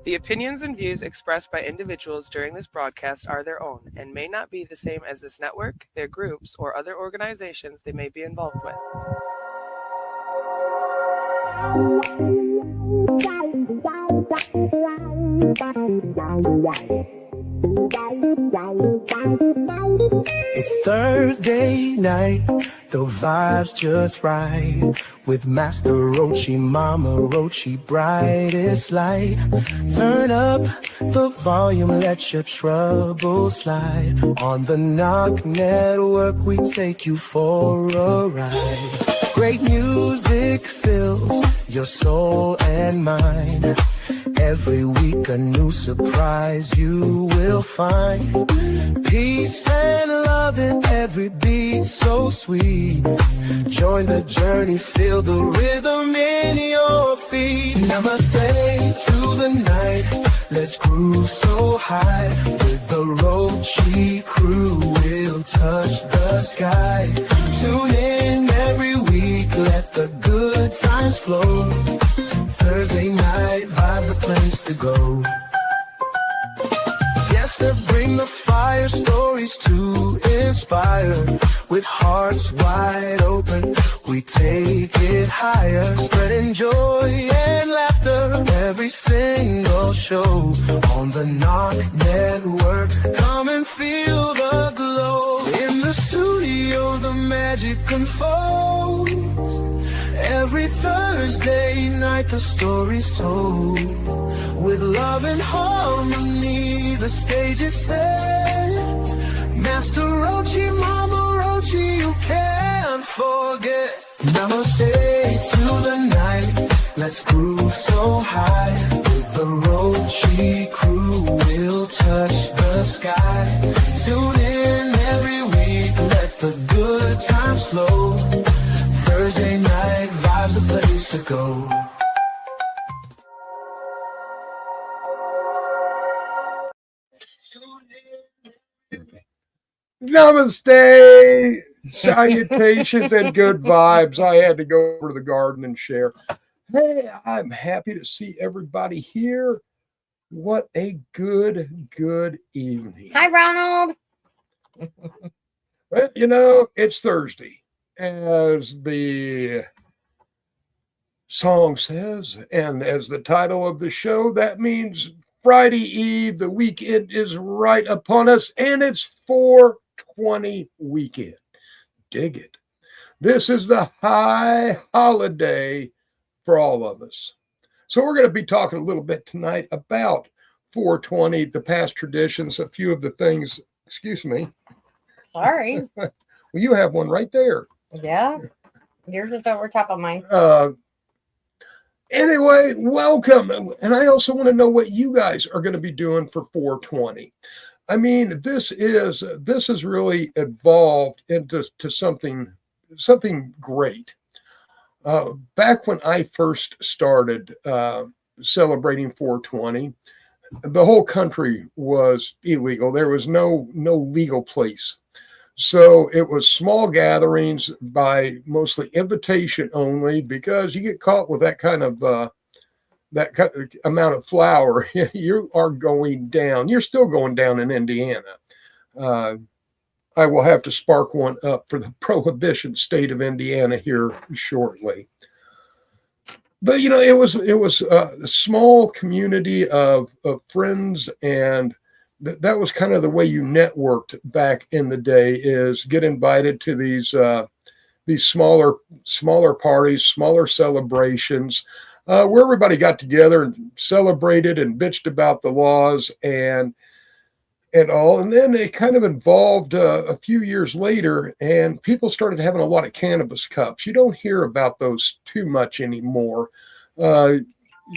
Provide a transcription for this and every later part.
The opinions and views expressed by individuals during this broadcast are their own and may not be the same as this network, their groups, or other organizations they may be involved with. It's Thursday night, the vibe's just right. With Master Rochi, Mama Rochi, brightest light. Turn up the volume, let your troubles slide. On the Knock Network, we take you for a ride. Great music fills your soul and mind. Every week a new surprise you will find. Peace and love in every beat so sweet. Join the journey, feel the rhythm in your feet. Namaste to the night, let's groove so high. With the Rochi crew, we'll touch the sky. Tune in every week, let the good times flow. Thursday night vibes, a place to go. Yes, they bring the fire, stories to inspire. With hearts wide open, we take it higher. Spreading joy and laughter, every single show. On the Knock Network, come and feel the glow. In the studio, the magic unfolds. Every Thursday night the story's told. With love and harmony the stage is set. Master Rochi, Mama Rochi, you can't forget. Namaste to the night, let's groove so high. With the Rochi crew, we'll touch the sky. Tune in every week, let the good times flow. Thursday night vibes, a place to go. Namaste, salutations, and good vibes. I had to go over to the garden and share. Hey, I'm happy to see everybody here. What a good evening. Hi, Ronald. Well, you know, it's Thursday, as the song says, and as the title of the show, that means Friday Eve. The weekend is right upon us, and it's 420 weekend. Dig it. This is the high holiday for all of us. So we're going to be talking a little bit tonight about 420, the past traditions, a few of the things. Excuse me. Sorry. Well, you have one right there. Yeah. Yours is over top of mine. Anyway, welcome. And I also want to know what you guys are going to be doing for 420. I mean, this is really evolved into something great. Back when I first started celebrating 420, the whole country was illegal. There was no legal place. So it was small gatherings by mostly invitation only, because you get caught with that kind of amount of flour, you are going down. You're still going down in Indiana. I will have to spark one up for the prohibition state of Indiana here shortly. But you know, it was a small community of friends, and that was kind of the way you networked back in the day, is get invited to these smaller parties, smaller celebrations, where everybody got together and celebrated and bitched about the laws and all. And then it kind of evolved a few years later, and people started having a lot of cannabis cups. You don't hear about those too much anymore.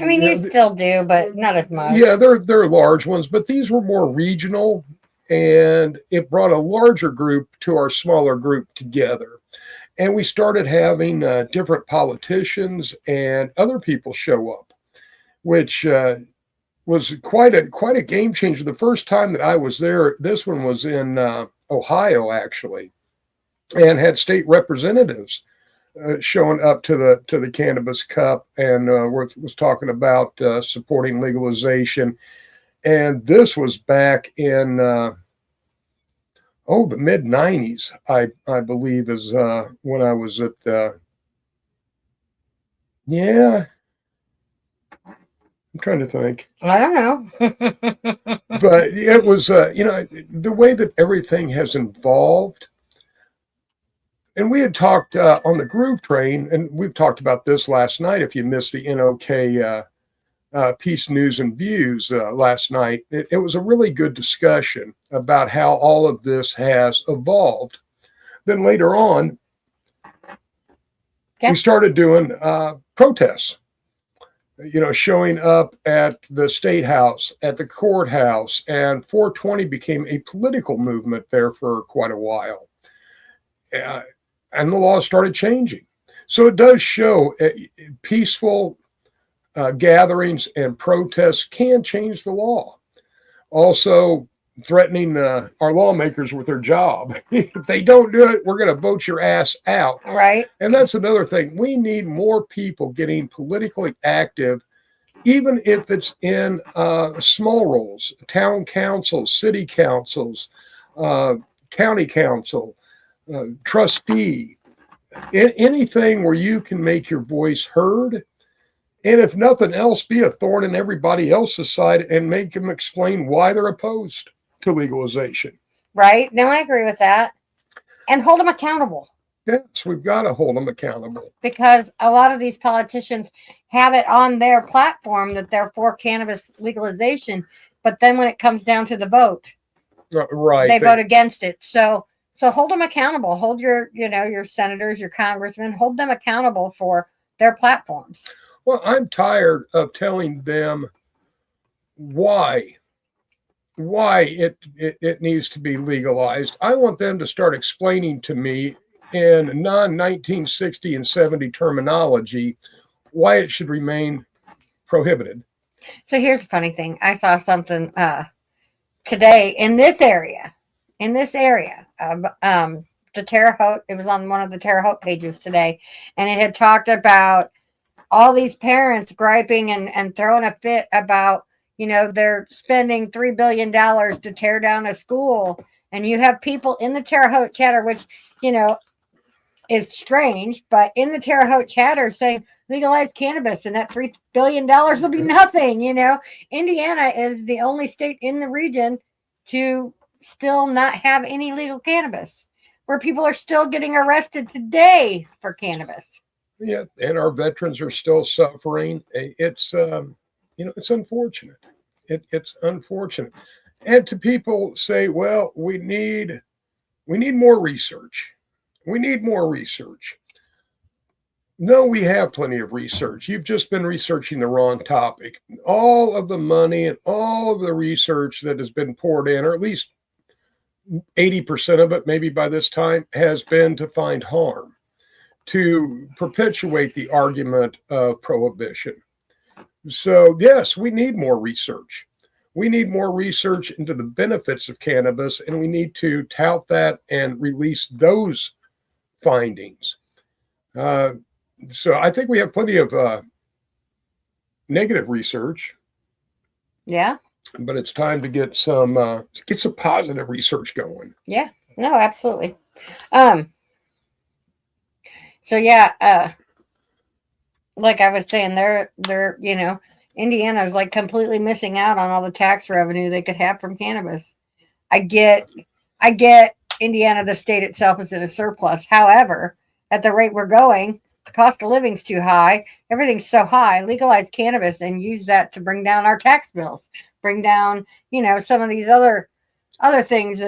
I mean, you still do, but not as much. Yeah, they're large ones, but these were more regional, and it brought a larger group to our smaller group together. And we started having different politicians and other people show up, which was quite a game changer. The first time that I was there, this one was in Ohio, actually, and had state representatives showing up to the Cannabis Cup and was talking about supporting legalization. And this was back in the mid 90s, I believe, is when I was at yeah. I'm trying to think. I don't know. But it was, the way that everything has evolved. And we had talked on the Groove Train, and we've talked about this last night. If you missed the NOK Peace News and Views last night, it was a really good discussion about how all of this has evolved. Then later on, we started doing protests, showing up at the State House, at the courthouse, and 420 became a political movement there for quite a while. And the law started changing. So it does show peaceful gatherings and protests can change the law. Also, threatening our lawmakers with their job. If they don't do it, we're going to vote your ass out. Right. And that's another thing. We need more people getting politically active, even if it's in small roles, town councils, city councils, county council, trustee, anything where you can make your voice heard. And if nothing else, be a thorn in everybody else's side and make them explain why they're opposed to legalization. Right. No, I agree with that. And hold them accountable. Yes, we've got to hold them accountable. Because a lot of these politicians have it on their platform that they're for cannabis legalization, but then when it comes down to the vote, right, they vote against it. So hold them accountable. Hold your senators, your congressmen, hold them accountable for their platforms. Well, I'm tired of telling them why it needs to be legalized. I want them to start explaining to me in non-1960 and 70 terminology why it should remain prohibited. So here's the funny thing. I saw something today in this area, the Terre Haute, it was on one of the Terre Haute pages today, and it had talked about all these parents griping and throwing a fit about, they're spending $3 billion to tear down a school. And you have people in the Terre Haute chatter, which, is strange, but in the Terre Haute chatter saying legalize cannabis and that $3 billion will be nothing. Indiana is the only state in the region to still not have any legal cannabis, where people are still getting arrested today for cannabis. Yeah, and our veterans are still suffering. It's it's unfortunate. It's unfortunate. And to people say, well, we need more research. We need more research. No, we have plenty of research. You've just been researching the wrong topic. All of the money and all of the research that has been poured in, or at least 80% of it, maybe by this time, has been to find harm, to perpetuate the argument of prohibition. So, yes, we need more research. We need more research into the benefits of cannabis, and we need to tout that and release those findings. So I think we have plenty of negative research. Yeah. But it's time to get some positive research going. Yeah. No, absolutely. So yeah, like I was saying, they're Indiana is like completely missing out on all the tax revenue they could have from cannabis. I get Indiana, the state itself, is in a surplus. However, at the rate we're going, the cost of living's too high. Everything's so high. Legalize cannabis and use that to bring down our tax bills, bring down, some of these other things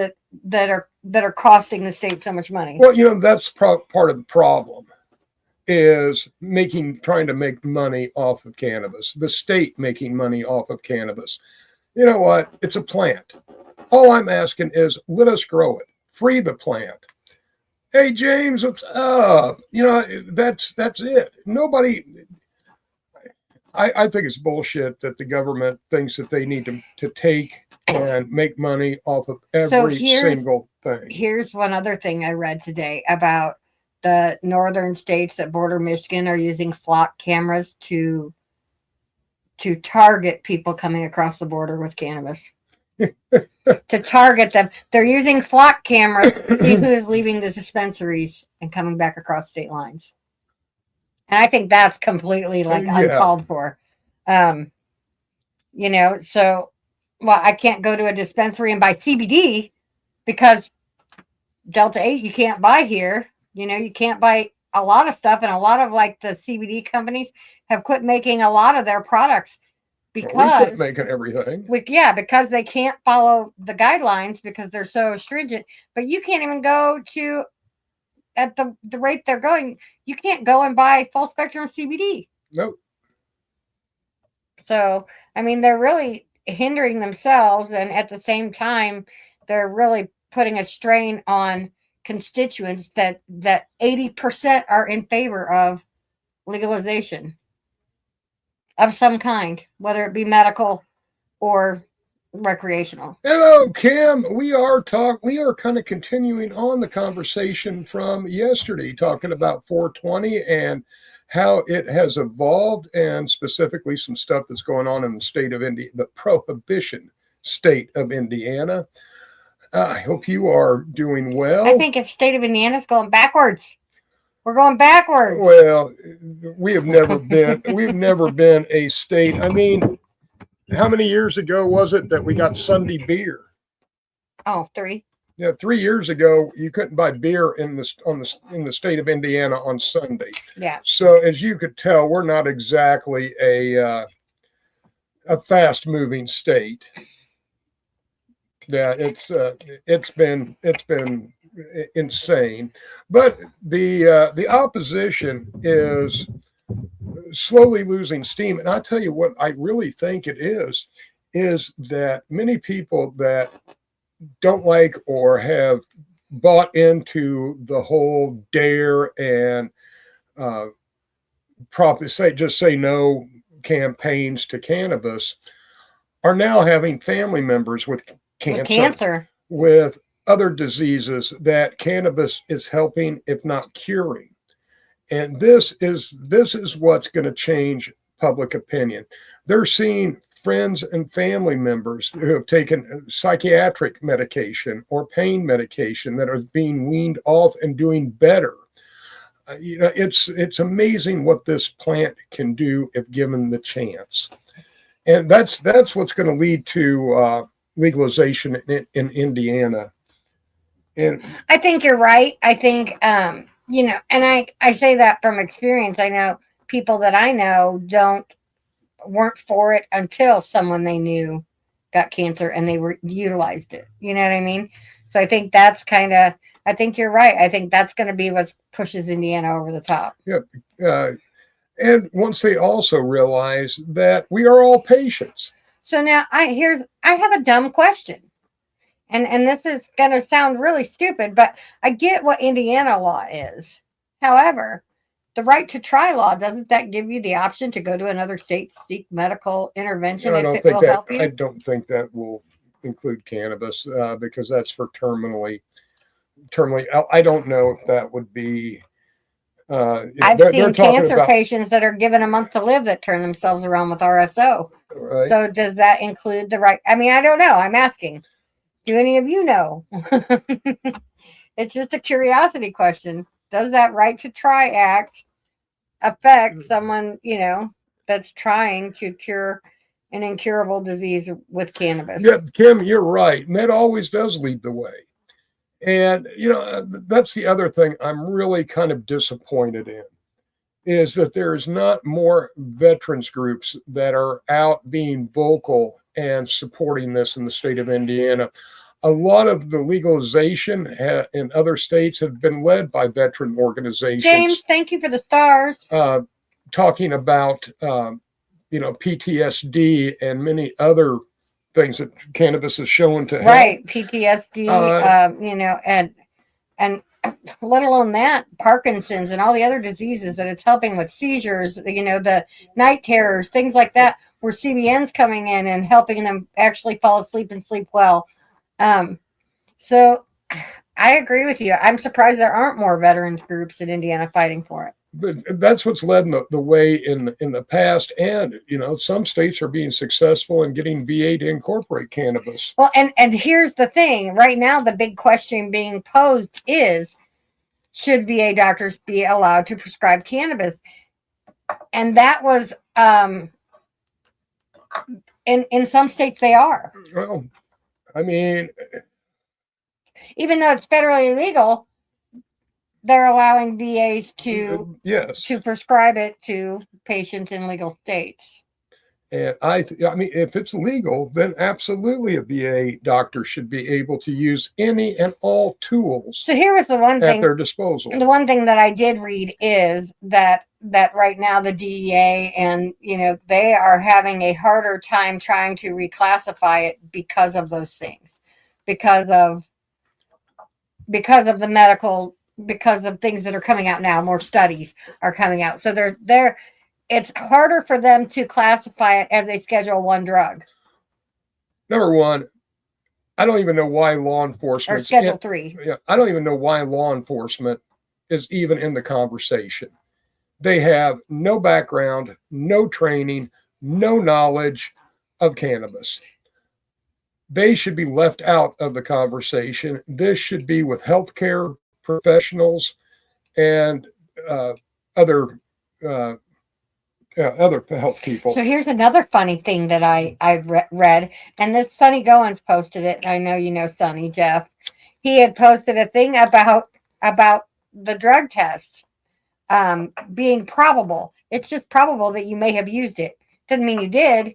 that are costing the state so much money. Well, that's part of the problem, is trying to make money off of cannabis, the state making money off of cannabis. You know what? It's a plant. All I'm asking is let us grow it. Free the plant. Hey, James, what's up? That's it. Nobody, I think it's bullshit that the government thinks that they need to take and make money off of every single thing. Here's one other thing I read today about the northern states that border Michigan are using flock cameras to target people coming across the border with cannabis. To target them. They're using flock cameras to see who is leaving the dispensaries and coming back across state lines. And I think that's completely uncalled for. So I can't go to a dispensary and buy CBD because Delta 8 you can't buy here. You can't buy a lot of stuff, and a lot of the CBD companies have quit making a lot of their products because we quit making everything. Because they can't follow the guidelines because they're so stringent. But you can't even go to at the rate they're going. You can't go and buy full spectrum CBD. Nope. So they're really hindering themselves, and at the same time, they're really putting a strain on constituents that 80% are in favor of legalization of some kind, whether it be medical or recreational. Hello, Kim. We are kind of continuing on the conversation from yesterday, talking about 420 and how it has evolved, and specifically some stuff that's going on in the state of Indiana, the prohibition state of Indiana. I hope you are doing well. I think the state of Indiana is going backwards. We're going backwards. Well, we've never been a state. How many years ago was it that we got Sunday beer? Oh, 3. Yeah, 3 years ago, you couldn't buy beer in the state of Indiana on Sunday. Yeah. So as you could tell, we're not exactly a fast-moving state. Yeah, it's been insane, but the opposition is slowly losing steam. And I'll tell you what I really think it is that many people that don't like or have bought into the whole DARE and say no campaigns to cannabis are now having family members with cancer, with other diseases that cannabis is helping, if not curing. And this is what's going to change public opinion. They're seeing friends and family members who have taken psychiatric medication or pain medication that are being weaned off and doing better. It's amazing what this plant can do if given the chance. And that's what's going to lead to legalization in Indiana. And I think you're right. I think, and I say that from experience. I know people that I know weren't for it until someone they knew got cancer and they utilized it. You know what I mean? So I think that's I think you're right. I think that's going to be what pushes Indiana over the top. Yeah. And once they also realize that we are all patients. So now I have a dumb question. And this is going to sound really stupid, but I get what Indiana law is. However, the right to try law, doesn't that give you the option to go to another state to seek medical intervention if it will help you? I don't think that will include cannabis because that's for terminally. I don't know if that would be. I've seen cancer patients that are given a month to live that turn themselves around with RSO. Right. So does that include the right? I don't know. I'm asking. Do any of you know? It's just a curiosity question. Does that right to try act affect someone, that's trying to cure an incurable disease with cannabis? Yeah, Kim, you're right. And that always does lead the way. And, that's the other thing I'm really kind of disappointed in is that there is not more veterans groups that are out being vocal and supporting this in the state of Indiana. A lot of the legalization in other states have been led by veteran organizations. James, thank you for the stars. Talking about, PTSD and many other things that cannabis is shown to help. Right, PTSD, and let alone that, Parkinson's and all the other diseases that it's helping with, seizures, the night terrors, things like that, where CBN's coming in and helping them actually fall asleep and sleep well. So I agree with you. I'm surprised there aren't more veterans groups in Indiana fighting for it. But that's what's led the way in the past, and some states are being successful in getting VA to incorporate cannabis. Well, and here's the thing. Right now, the big question being posed is, should VA doctors be allowed to prescribe cannabis? And that was in some states they are. Well, I mean, even though it's federally illegal, they're allowing VAs to prescribe it to patients in legal states. And I mean, if it's legal, then absolutely a VA doctor should be able to use any and all tools. So here was the one thing at their disposal. The one thing that I did read is that right now the DEA and they are having a harder time trying to reclassify it because of those things, because of the medical. Because of things that are coming out now, more studies are coming out. So it's harder for them to classify it as a Schedule I drug. Number one, I don't even know why law enforcement. Or Schedule III. Yeah, I don't even know why law enforcement is even in the conversation. They have no background, no training, no knowledge of cannabis. They should be left out of the conversation. This should be with healthcare professionals and other health people. So here's another funny thing that I read, and this Sonny Goins posted it. I know you know Sonny, Jeff. He had posted a thing about the drug test being probable. It's just probable that you may have used it. Doesn't mean you did.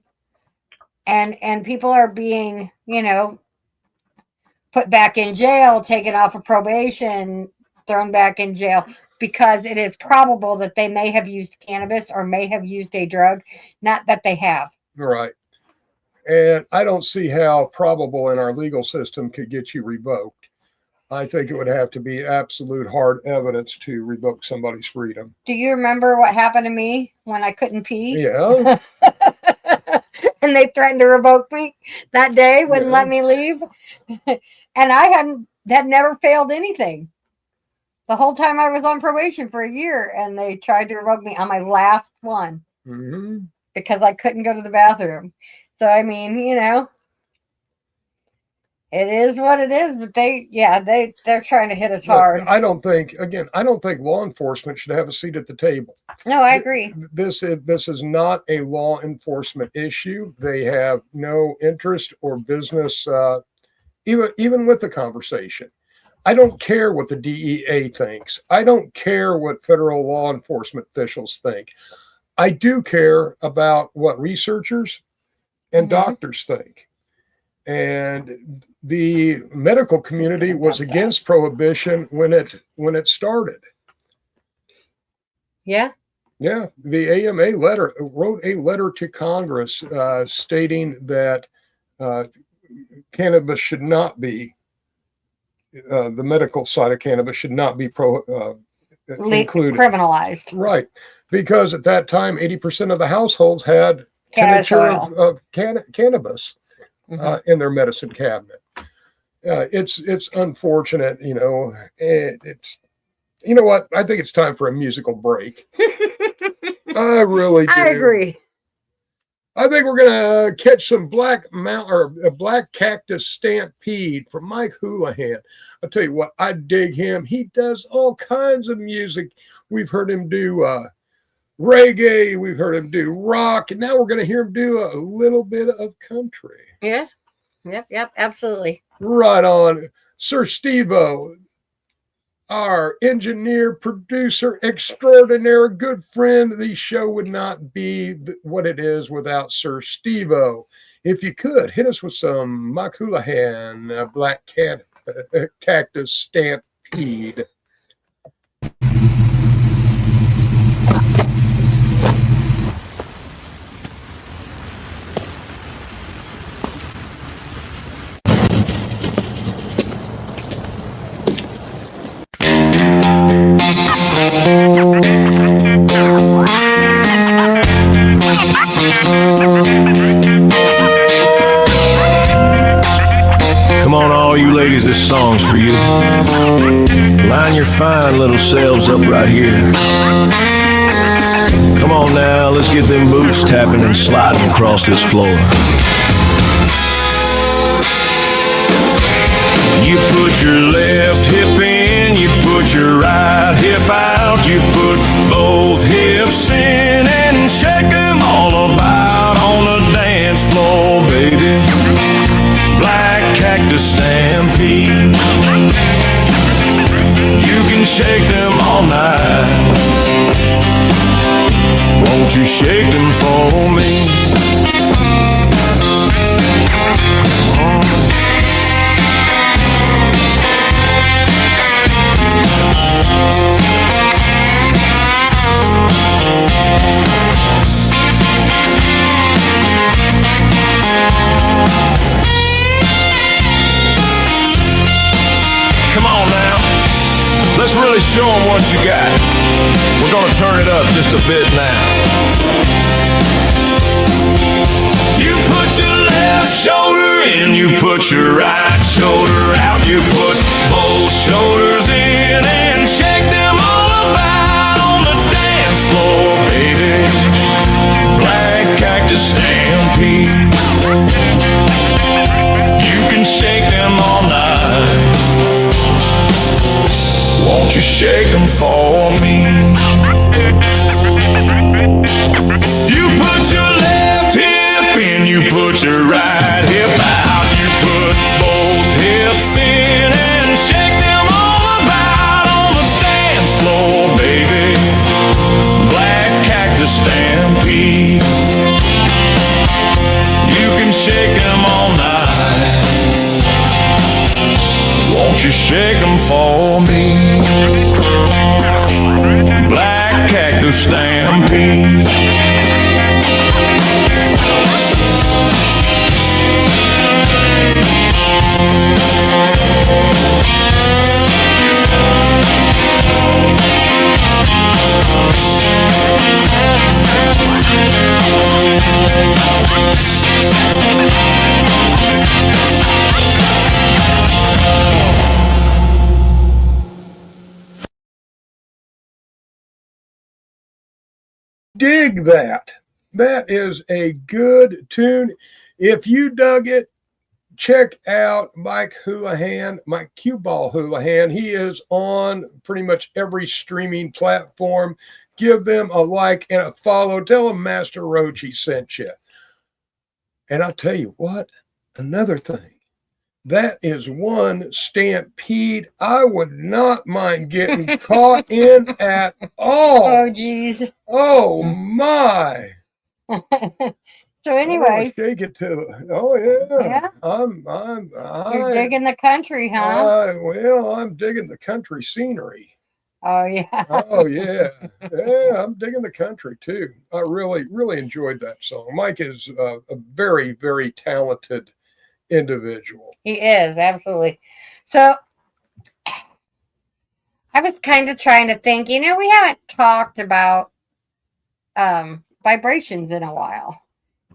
And people are being, put back in jail, taken off of probation, thrown back in jail, because it is probable that they may have used cannabis or may have used a drug, not that they have. Right. And I don't see how probable in our legal system could get you revoked. I think it would have to be absolute hard evidence to revoke somebody's freedom. Do you remember what happened to me when I couldn't pee? Yeah. And they threatened to revoke me that day, wouldn't let me leave. And I had never failed anything the whole time I was on probation for a year, and they tried to revoke me on my last one because I couldn't go to the bathroom. So I mean, it is what it is. But they're trying to hit us hard. I don't think law enforcement should have a seat at the table. No, I agree. This is not a law enforcement issue. They have no interest or business. Even with the conversation, I don't care what the DEA thinks. I don't care what federal law enforcement officials think. I do care about what researchers and doctors think. And the medical community was against prohibition when it started. Yeah. Yeah. The AMA wrote a letter to Congress stating that cannabis should not be, the medical side of cannabis should not be included. Criminalized. Right. Because at that time, 80% of the households had tincture of cannabis in their medicine cabinet. It's unfortunate, it's, you know what? I think it's time for a musical break. I really do. I agree. I think we're gonna catch some Black Cactus Stampede from Mike Houlihan. I'll tell you what, I dig him. He does all kinds of music. We've heard him do reggae, we've heard him do rock, and now we're gonna hear him do a little bit of country. Yeah. Yep, absolutely. Right on. Sir Steve-O, our engineer, producer extraordinaire, good friend. The show would not be what it is without Sir Steve-O. If you could, hit us with some Mike Houlihan, Black Cactus Stampede. Come on, all all you ladies, this song's for you. Line your fine little selves up right here. Come on now, let's get them boots tapping and sliding across this floor. You put your left hip in, you put your right hip out, you put both hips in and shake them all about on the dance floor, baby. Black Cactus Stampede. You can shake them all night. Won't you shake them for me? Come on now, let's really show them what you got. We're gonna turn it up just a bit now. You put your left shoulder in, you put your right shoulder out, you put both shoulders in and shake them all about on the dance floor, baby. Black Cactus Stampede. You can shake them all night. Won't you shake them for me? You put your left hip in, you put your right hip out, you put both hips in and shake them all about on the dance floor, baby. Black Cactus Stampede. You can shake them all night. Won't you shake them for me? Black Cactus Stampede. Dig that. That is a good tune. If you dug it, check out Mike Houlihan, Mike Cue Ball Houlihan. He is on pretty much every streaming platform. Give them a like and a follow. Tell them Master Roachy sent you. And I'll tell you what, another thing. That is one stampede I would not mind getting caught in at all. Oh, geez. Oh, my. So anyway, Shake it to. Oh, yeah. Yeah? You're digging the country, huh? Well, I'm digging the country scenery. Oh, yeah. Oh, yeah. Yeah, I'm digging the country, too. I really, really enjoyed that song. Mike is a very, very talented individual. He is, absolutely. So I was kind of trying to think, we haven't talked about vibrations in a while,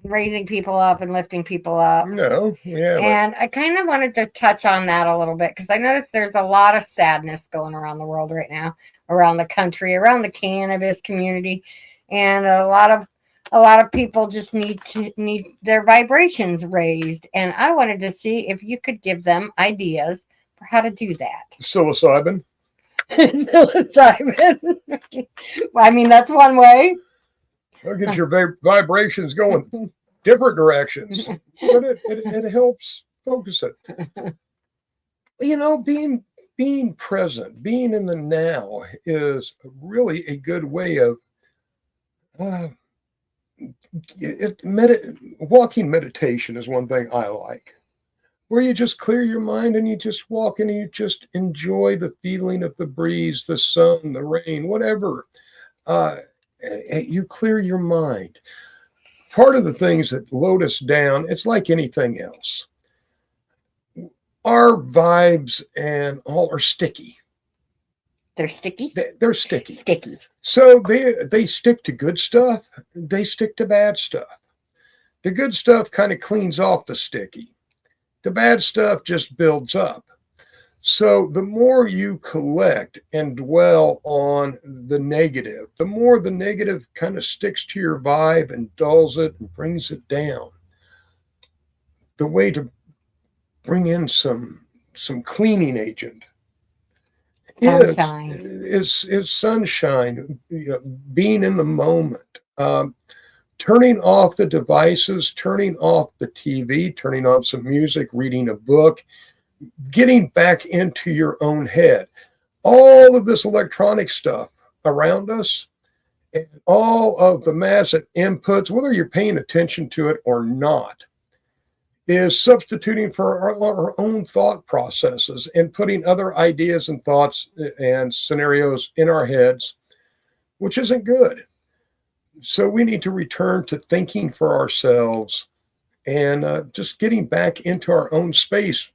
raising people up and lifting people up. No, yeah. And I kind of wanted to touch on that a little bit because I noticed there's a lot of sadness going around the world right now, around the country, around the cannabis community, and a lot of people just need their vibrations raised. And I wanted to see if you could give them ideas for how to do that. Psilocybin. Psilocybin. Well, I mean, that's one way. I'll get your vibrations going different directions, but it helps focus it. Being present, being in the now is really a good way of walking meditation is one thing I like, where you just clear your mind and you just walk and you just enjoy the feeling of the breeze, the sun, the rain, whatever. You clear your mind. Part of the things that load us down, it's like anything else. Our vibes and all are sticky. They're sticky? They're sticky. Sticky. So they stick to good stuff. They stick to bad stuff. The good stuff kind of cleans off the sticky. the bad stuff just builds up. So the more you collect and dwell on the negative, the more the negative kind of sticks to your vibe and dulls it and brings it down. The way to bring in some cleaning agent Sunshine. is sunshine, being in the moment, turning off the devices, turning off the TV, turning on some music, reading a book, getting back into your own head. All of this electronic stuff around us, and all of the massive inputs, whether you're paying attention to it or not, is substituting for our own thought processes and putting other ideas and thoughts and scenarios in our heads, which isn't good. So we need to return to thinking for ourselves and just getting back into our own space.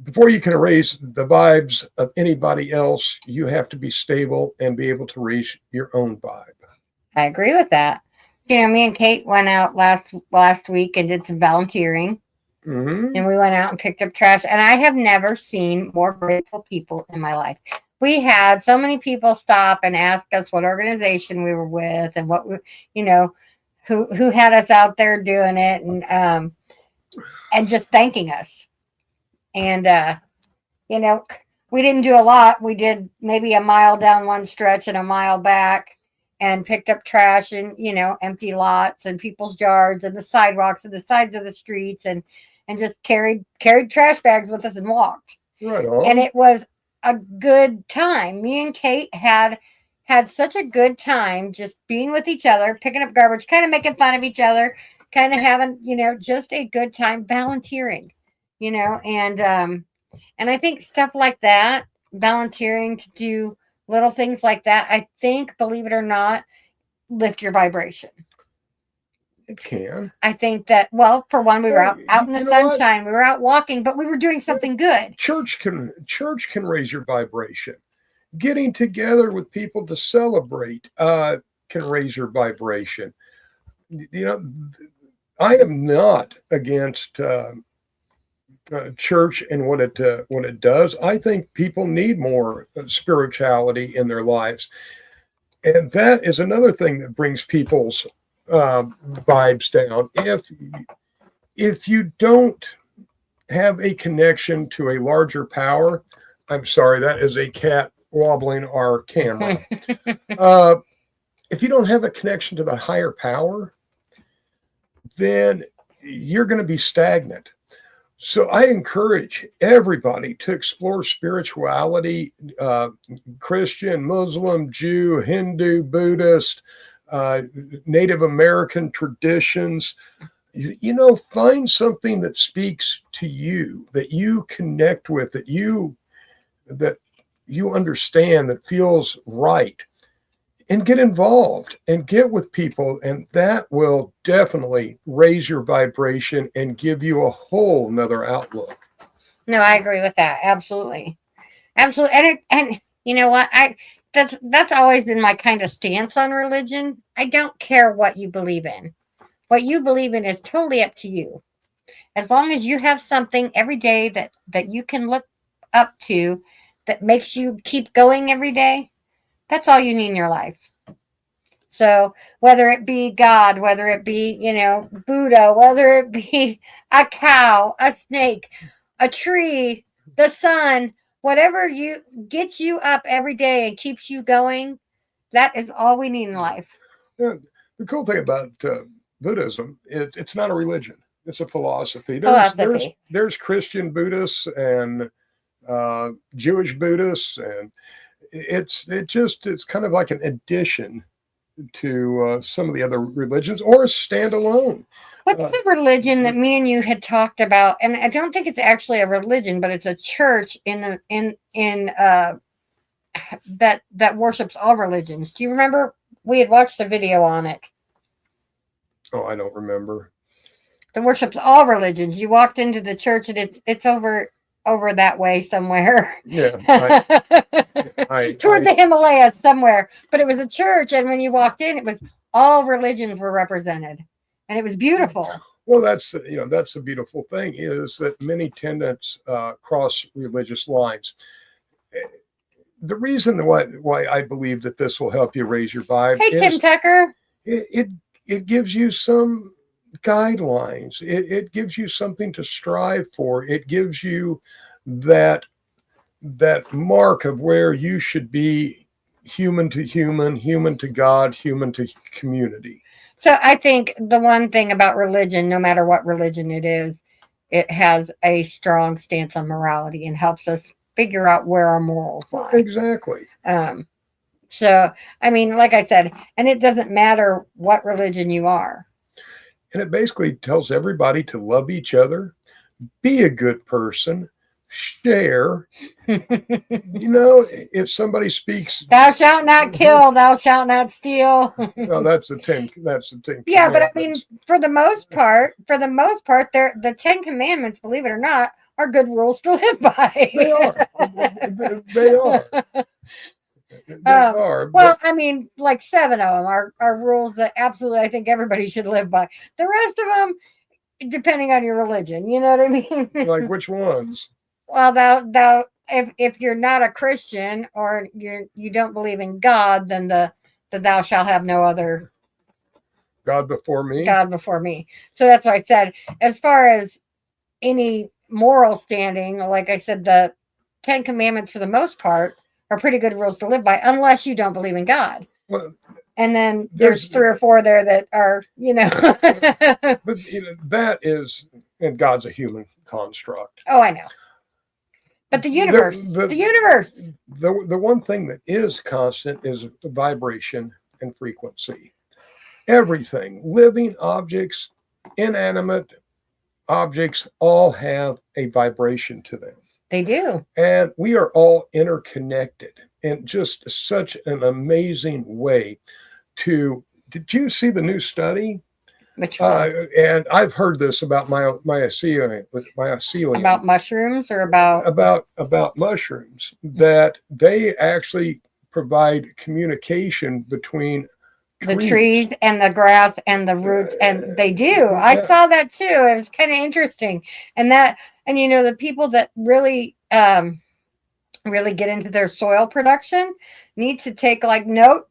Before you can raise the vibes of anybody else, you have to be stable and be able to raise your own vibe. I agree with that. Me and Kate went out last week and did some volunteering. Mm-hmm. And we went out and picked up trash. And I have never seen more grateful people in my life. We had so many people stop and ask us what organization we were with and what we, who had us out there doing it, and just thanking us. And we didn't do a lot. We did maybe a mile down one stretch and a mile back, and picked up trash and empty lots and people's yards and the sidewalks and the sides of the streets, and just carried trash bags with us and walked. Right on. And it was a good time. Me and Kate had such a good time just being with each other, picking up garbage, kind of making fun of each other, kind of having, just a good time volunteering, and I think stuff like that, volunteering to do little things like that, I think, believe it or not, lift your vibration. It can. I think that, well, for one, we were out in the sunshine. We were out walking, but we were doing something good. Church can raise your vibration. Getting together with people to celebrate can raise your vibration. I am not against church and what it does. I think people need more spirituality in their lives, and that is another thing that brings people's vibes down. If you don't have a connection to a larger power, I'm sorry, that is a cat wobbling our camera. If you don't have a connection to the higher power, then you're going to be stagnant. So I encourage everybody to explore spirituality, Christian, Muslim, Jew, Hindu, Buddhist, Native American traditions. Find something that speaks to you, that you connect with, that you understand, that feels right, and get involved and get with people, and that will definitely raise your vibration and give you a whole nother outlook. No, I agree with that. Absolutely. And you know what? That's always been my kind of stance on religion. I don't care what you believe in. What you believe in is totally up to you. As long as you have something every day that you can look up to that makes you keep going every day, that's all you need in your life. So whether it be God, whether it be, Buddha, whether it be a cow, a snake, a tree, the sun, whatever gets you up every day and keeps you going, that is all we need in life. Yeah, the cool thing about Buddhism, it's not a religion. It's a philosophy. There's Christian Buddhists and Jewish Buddhists, and it's kind of like an addition to some of the other religions, or a standalone. What's the religion that me and you had talked about? And I don't think it's actually a religion, but it's a church in that worships all religions. Do you remember? We had watched a video on it. Oh, I don't remember. That worships all religions. You walked into the church and it's over that way somewhere. Yeah. Toward the Himalayas somewhere. But it was a church, and when you walked in, it was all religions were represented. And it was beautiful. Well, that's that's the beautiful thing is that many tenets cross religious lines. The reason why I believe that this will help you raise your vibe Hey, is Tim Tucker. it gives you some guidelines. It gives you something to strive for. It gives you that mark of where you should be, human to human, human to God, human to community. So I think the one thing about religion, no matter what religion it is, it has a strong stance on morality and helps us figure out where our morals lie. Exactly. So, I mean, like I said, and it doesn't matter what religion you are. And it basically tells everybody to love each other, be a good person, share. If somebody speaks, Thou shalt not kill, thou shalt not steal. no, that's the 10. Yeah, but I mean, for the most part, they're the 10 Commandments, believe it or not, are good rules to live by. They are. They are. They are. Well, I mean, like 7 of them are rules that absolutely I think everybody should live by. The rest of them, depending on your religion, you know what I mean? Like which ones? Well, thou if you're not a Christian or you don't believe in God, then the thou shalt have no other God before me. God before me. So that's why I said, as far as any moral standing, like I said, the 10 Commandments for the most part are pretty good rules to live by, unless you don't believe in God. Well, and then there's 3 or 4 there that are, But that is, and God's a human construct. Oh, I know. But the universe, the universe. The one thing that is constant is vibration and frequency. Everything, living objects, inanimate objects, all have a vibration to them. They do. And we are all interconnected in just such an amazing way. Did you see the new study? Which one? And I've heard this about mycelium. About mushrooms or about mushrooms, that they actually provide communication between the trees and the grass and the roots, and they do. I saw that too. It was kind of interesting. And the people that really really get into their soil production need to take like note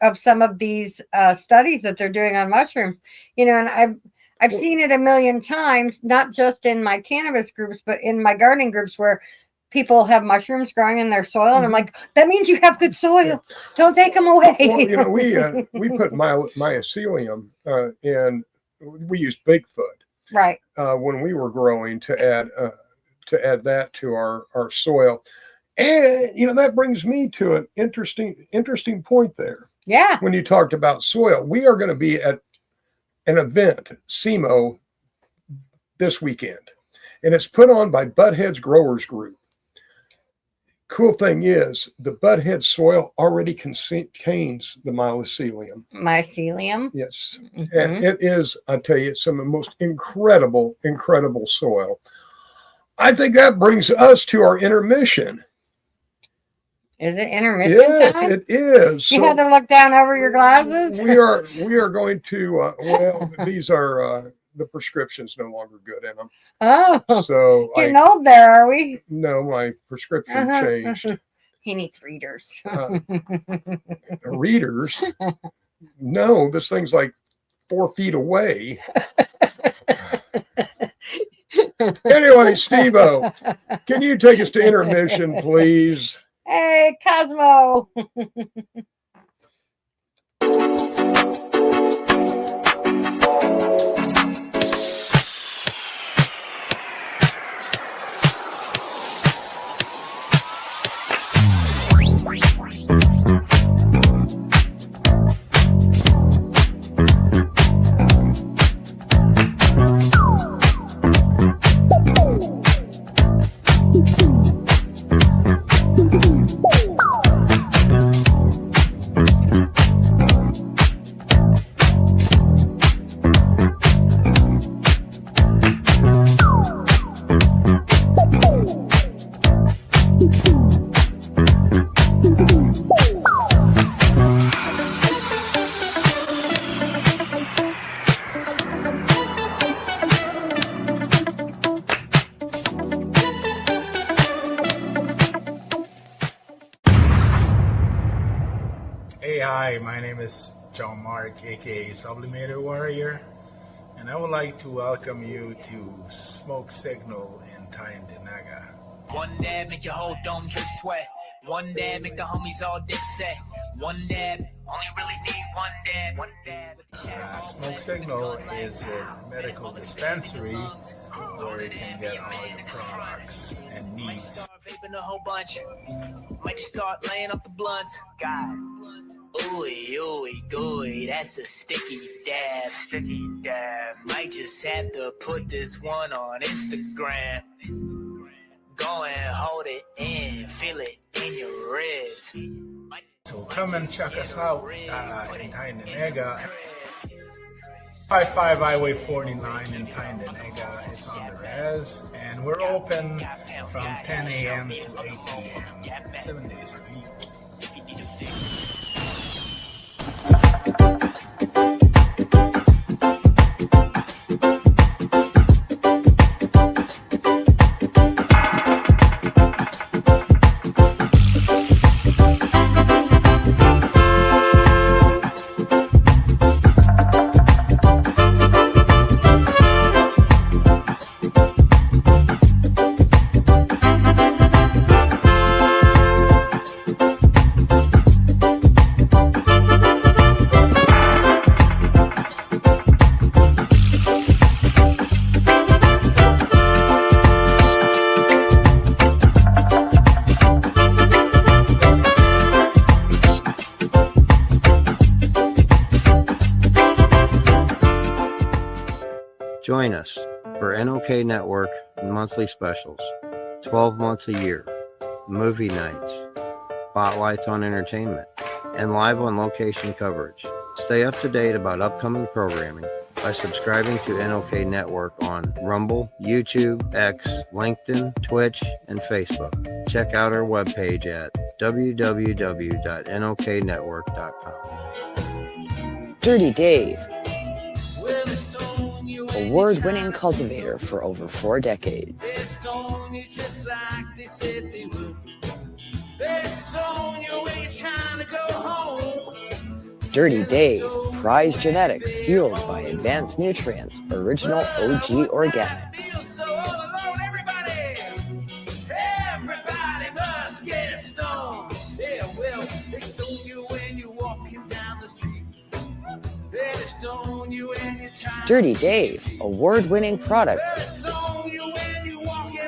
of some of these studies that they're doing on mushrooms. And I've seen it a million times, not just in my cannabis groups, but in my gardening groups where people have mushrooms growing in their soil, and I'm like, that means you have good soil. Don't take them away. Well, we put mycelium in. We used Bigfoot, right, when we were growing to add that to our soil, and that brings me to an interesting point there. Yeah, when you talked about soil, we are going to be at an event, SEMO, this weekend, and it's put on by Butthead's Growers Group. Cool thing is, the Butthead soil already contains the mycelium. Mycelium? Yes. Mm-hmm. And it is, I tell you, it's some of the most incredible soil. I think that brings us to our intermission. Is it intermission time? It is. You had to look down over your glasses? We are going to, these are... the prescription's no longer good in them. Oh, so getting old there, are we? No, my prescription changed. He needs readers. Readers? No, this thing's like 4 feet away. Anyway, Steve-O, can you take us to intermission, please? Hey, Cosmo. Hi, my name is John Mark, aka Sublimator Warrior, and I would like to welcome you to Smoke Signal in Tyndinaga. One dab make your whole dome drip sweat. One dab make the homies all dip set. One dab, only really need one dab. One dab. Smoke Signal is a medical dispensary where you can get all your products and needs. Start vaping a whole bunch. Might just start laying off the blunts. God. Ooey, ooey, gooey, that's a sticky dab. Sticky dab. Might just have to put this one on Instagram. Go and hold it in, feel it in your ribs. So come and check us out in Tyndinaga. 55 Highway 49 in Tyndinaga. It's on the res, and we're open from 10 a.m. to 8 p.m. 7 days a week. If you need a fix. Join us for NOK Network monthly specials, 12 months a year, movie nights, spotlights on entertainment, and live on location coverage. Stay up to date about upcoming programming by subscribing to NOK Network on Rumble, YouTube, X, LinkedIn, Twitch, and Facebook. Check out our webpage at www.noknetwork.com. Dirty Dave, award-winning cultivator for over 4 decades. Dirty Dave, prized genetics fueled by advanced nutrients, original OG organics. Everybody must get stoned. Yeah, well, they stone you when you're walking down the street. They stone you when you're trying. Dirty Dave, award-winning products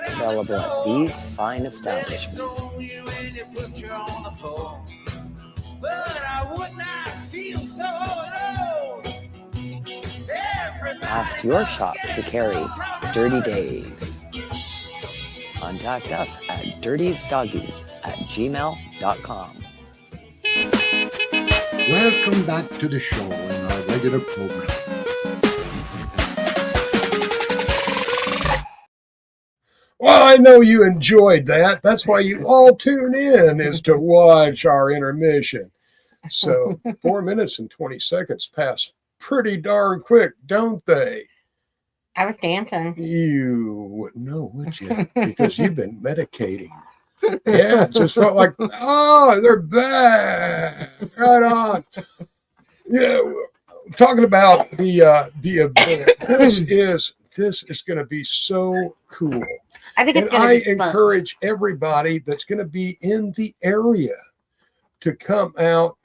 available at these fine establishments. But I would not feel so alone. Ask your shop to carry Dirty Dave. Contact us at dirtiesdoggies@gmail.com. Welcome back to the show in our regular program. Well, I know you enjoyed that. That's why you all tune in, is to watch our intermission. So 4 minutes and 20 seconds pass pretty darn quick, don't they? I was dancing. You wouldn't know, would you? Because you've been medicating. Yeah, it just felt like, oh, they're back. Right on. You know, talking about the event. This is going to be so cool. I think it's And going I to be fun. encourage everybody that's going to be in the area to come out.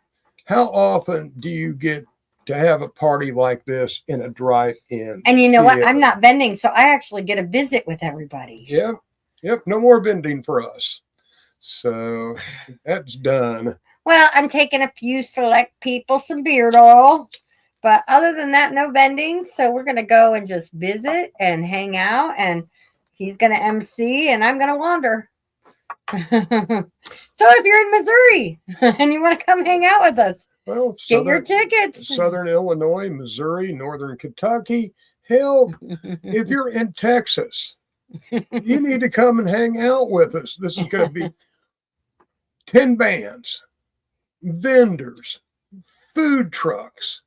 How often do you get to have a party like this in a drive-in? And you know what? theater? I'm not bending, so I actually get a visit with everybody. Yep. No more bending for us. So that's done. Well, I'm taking a few select people some beard oil, but other than that, no bending. So we're going to go and just visit and hang out, and he's going to MC and I'm going to wander. So if you're in Missouri and you want to come hang out with us, Well, get your tickets. Southern Illinois, Missouri, Northern Kentucky. Hell, if you're in Texas, you need to come and hang out with us. This is going to be 10 bands, vendors, food trucks.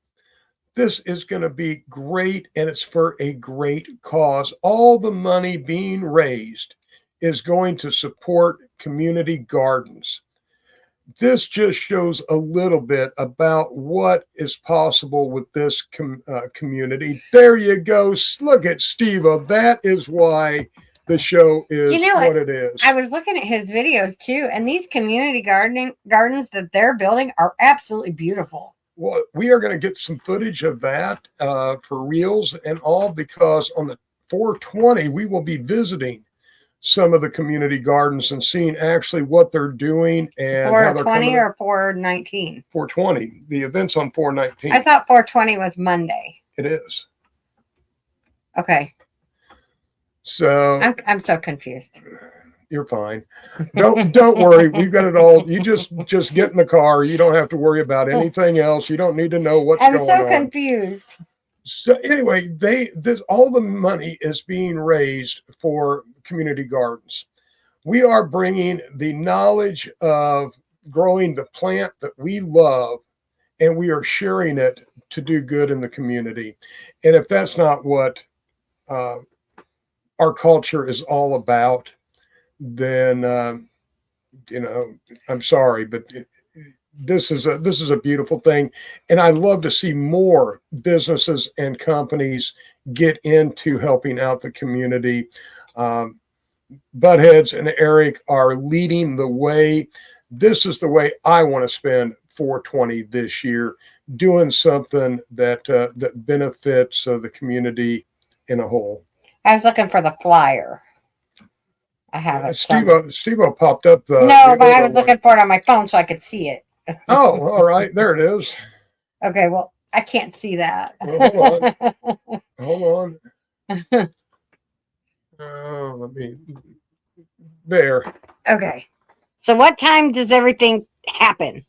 This is going to be great, and it's for a great cause. All the money being raised is going to support community gardens. this just shows a little bit about what is possible with this community. There you go. Look at Steve-O. That is why the show is what it is. I was looking at his videos too, and these community gardens that they're building are absolutely beautiful. Well, we are going to get some footage of that for reels and all, because on the 420, we will be visiting some of the community gardens and seeing actually what they're doing and how they're 420 or 419? 420. The event's on 419. I thought 420 was Monday. It is. Okay. So I'm so confused. You're fine. Don't worry. We've got it all. You just get in the car. You don't have to worry about anything else. You don't need to know what's going on. I'm so confused. So anyway, all the money is being raised for community gardens. We are bringing the knowledge of growing the plant that we love, and we are sharing it to do good in the community. And if that's not what our culture is all about, then I'm sorry, but this is a beautiful thing, and I love to see more businesses and companies get into helping out the community. Buttheads and Eric are leading the way. This is the way I want to spend 420 this year, doing something that benefits the community in a whole. I was looking for the flyer. I have it. Steve-O popped up the. No, but I was looking for it on my phone so I could see it. Oh, all right. There it is. Okay, well, I can't see that. Well, hold on. Let me. There. Okay. So what time does everything happen?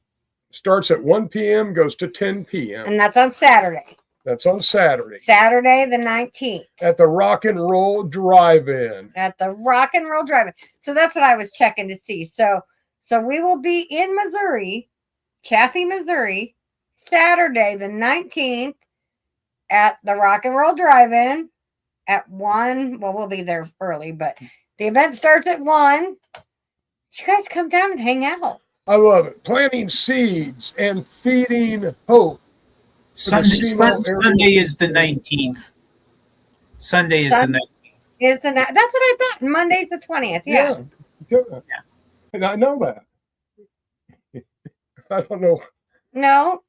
Starts at 1 p.m., goes to 10 p.m. And that's on Saturday. That's on Saturday. Saturday the 19th. At the Rock and Roll Drive-In. At the Rock and Roll Drive-In. So that's what I was checking to see. So we will be in Missouri, Chaffee, Missouri, Saturday the 19th at the Rock and Roll Drive-In at 1. Well, we'll be there early, but the event starts at 1. You guys come down and hang out. I love it. Planting seeds and feeding hope. Sunday is the 19th. Sunday is the 19th. That's what I thought. Monday's the 20th. Yeah. And I know that. I don't know. No.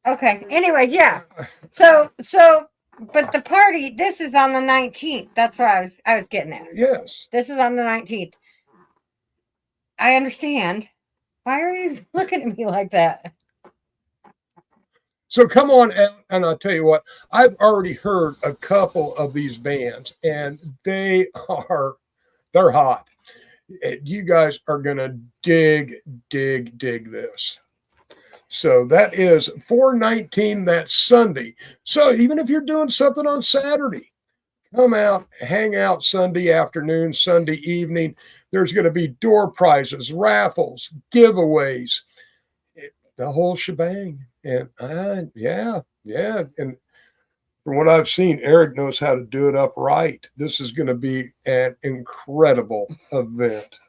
Okay. Anyway, yeah. So, but the party, this is on the 19th. That's what I was getting at. Yes. This is on the 19th. I understand. Why are you looking at me like that? So come on out, and I'll tell you what, I've already heard a couple of these bands, and they're hot. You guys are going to dig this. So that is 419, that's Sunday. So even if you're doing something on Saturday, come out, hang out Sunday afternoon, Sunday evening. There's going to be door prizes, raffles, giveaways, the whole shebang. And yeah. And from what I've seen, Eric knows how to do it upright. This is going to be an incredible event.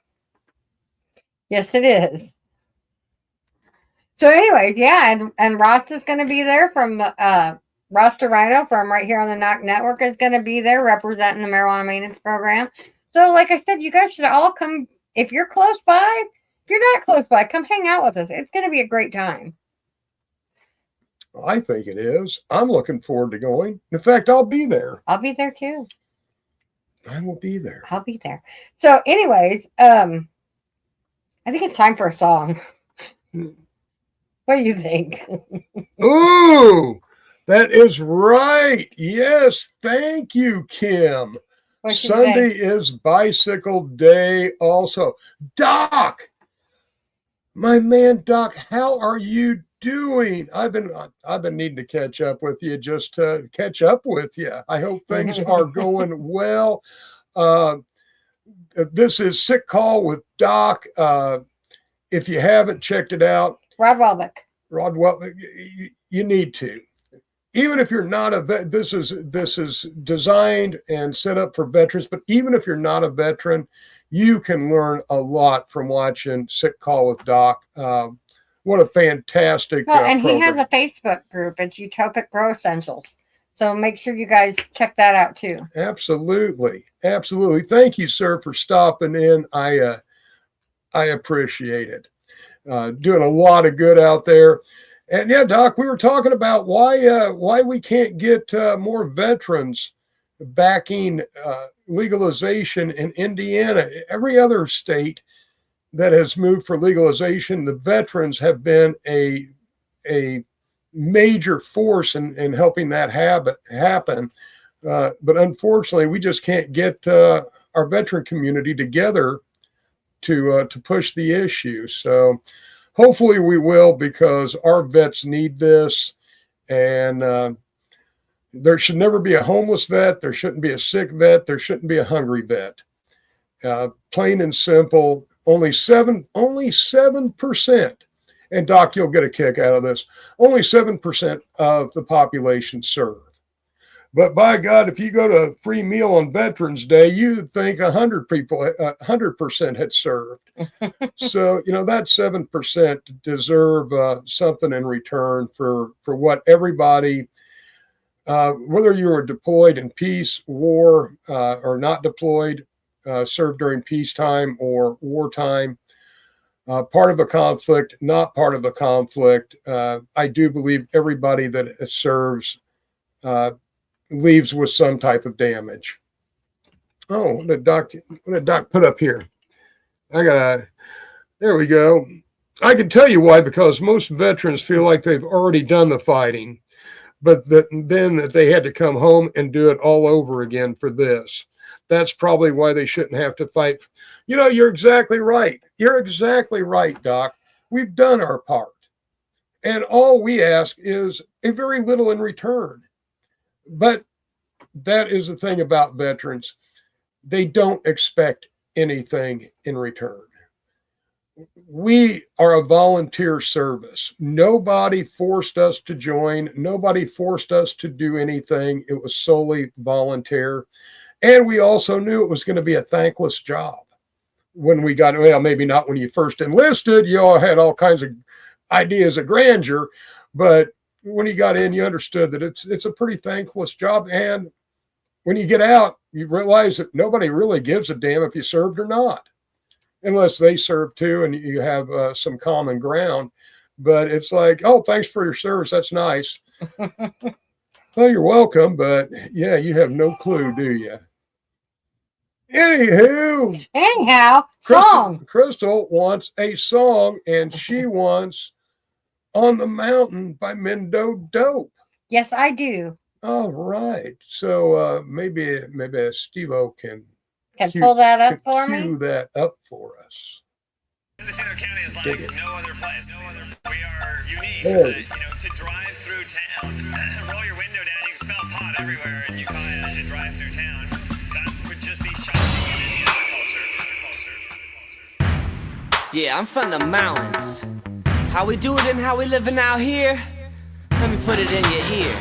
Yes, it is. So anyways, yeah, and Ross is going to be there from Ross DeRhino from right here on the Knock Network is going to be there representing the marijuana maintenance program. So like I said, you guys should all come. If you're close by, if you're not close by, come hang out with us. It's going to be a great time. I think it is. I'm looking forward to going. In fact, I'll be there. I'll be there too. I will be there. I'll be there. So anyways, I think it's time for a song. What do you think? Ooh, that is right. Yes, thank you, Kim. Sunday is Bicycle Day also. Doc, my man, Doc, how are you doing? I've been needing to catch up with you, just to catch up with you. I hope things are going well. This is Sick Call with Doc. If you haven't checked it out, Rod Welbeck, you need to. Even if you're not a vet, this is designed and set up for veterans. But even if you're not a veteran, You can learn a lot from watching Sick Call with Doc. What a fantastic Well, and he has program. a Facebook group. It's Utopic Grow Essentials. So make sure you guys check that out too. Absolutely. Absolutely. Thank you, sir, for stopping in. I appreciate it. Doing a lot of good out there. And yeah, Doc, we were talking about why we can't get more veterans backing legalization in Indiana. Every other state that has moved for legalization, the veterans have been a major force in helping that happen. But unfortunately, we just can't get our veteran community together to push the issue. So hopefully we will, because our vets need this. And there should never be a homeless vet. There shouldn't be a sick vet. There shouldn't be a hungry vet. Plain and simple. Only 7%. And Doc, you'll get a kick out of this. Only 7% of the population serve. But by God, if you go to a free meal on Veterans Day, you'd think 100% had served. So, that 7% deserve something in return for what everybody, whether you were deployed in peace, war, or not deployed, served during peacetime or wartime, part of a conflict, not part of a conflict. I do believe everybody that serves leaves with some type of damage. Oh, what did Doc put up here? There we go. I can tell you why, because most veterans feel like they've already done the fighting, but that they had to come home and do it all over again for this. That's probably why they shouldn't have to fight. You're exactly right. You're exactly right, Doc. We've done our part. And all we ask is a very little in return. But that is the thing about veterans. They don't expect anything in return. We are a volunteer service. Nobody forced us to join. Nobody forced us to do anything. It was solely volunteer. And we also knew it was going to be a thankless job. When we got, well, maybe not when you first enlisted, you all had all kinds of ideas of grandeur, but when you got in, you understood that it's a pretty thankless job. And when you get out, you realize that nobody really gives a damn if you served or not, unless they serve too and you have some common ground. But it's like, oh, thanks for your service. That's nice. Well, you're welcome. But yeah, you have no clue, do you? Anyhow, song. Crystal wants a song, and she wants On the Mountain by Mendo Dope. Yes, I do. All right. So maybe Steve-O can pull that up for me. Cue that up for us. Mendocino County is like no other place. We are unique. To drive through town, roll your window down, you can smell pot everywhere, and you kind of as you drive through town. That would just be shocking in any other culture. Yeah, I'm from the mountains. How we do it and how we living out here? Let me put it in your ear.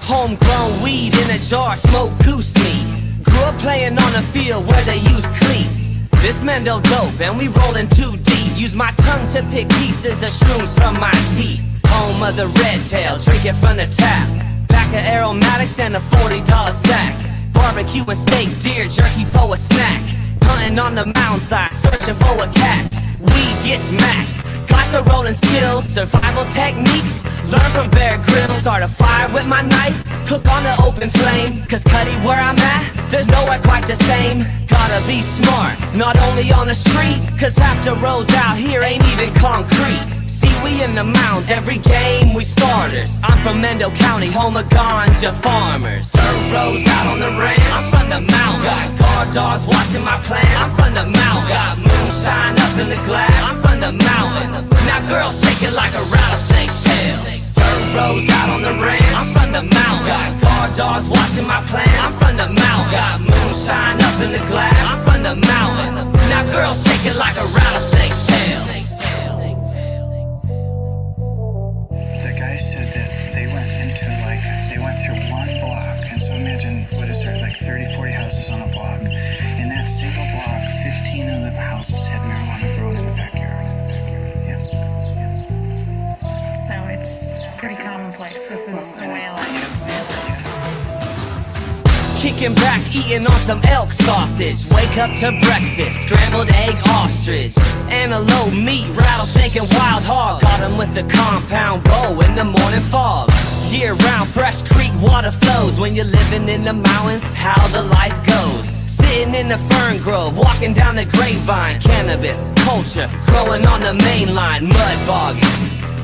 Homegrown weed in a jar, smoke goose meat. Grew up playing on a field where they use cleats. This Mendo Dope and we rollin' too deep. Use my tongue to pick pieces of shrooms from my teeth. Home of the red tail, drink it from the tap. Pack of aromatics and a $40 sack. Barbecue and steak, deer jerky for a snack. Hunting on the mountainside, searching for a catch. Weed gets maxed. Got the rolling skills, survival techniques. Learn from Bear Grylls, start a fire with my knife. Cook on the open flame, cause Cuddy where I'm at, there's nowhere quite the same. Gotta be smart, not only on the street, cause half the roads out here ain't even concrete. See, we in the mountains, every game we starters. I'm from Mendo County, home of ganja farmers. Dirt roads out on the ranch, I'm from the mountains. Got guard dogs watching my plants, I'm from the mountains. Got moonshine up in the glass, I'm from the mountains. Now girls shake it like a rattlesnake tail. Dirt roads out on the ranch, I'm from the mountains. Got guard dogs watching my plants, I'm from the mountains. Got moonshine up in the glass, I'm from the mountains. Now girls shake it like a rattlesnake tail. The guy said that they went through one block, and so imagine, what is there, like 30, 40 houses on a block. In that single block, houses had marijuana growing in the backyard. Yeah. So it's pretty commonplace. This is the way of life. Kicking back, eating on some elk sausage. Wake up to breakfast, scrambled egg ostrich, antelope meat, rattlesnake and wild hog. Got 'em with the compound bow in the morning fog. Year round, fresh creek water flows. When you're living in the mountains, how the life goes. Sitting in the fern grove, walking down the grapevine. Cannabis, culture, growing on the main line. Mud bogging,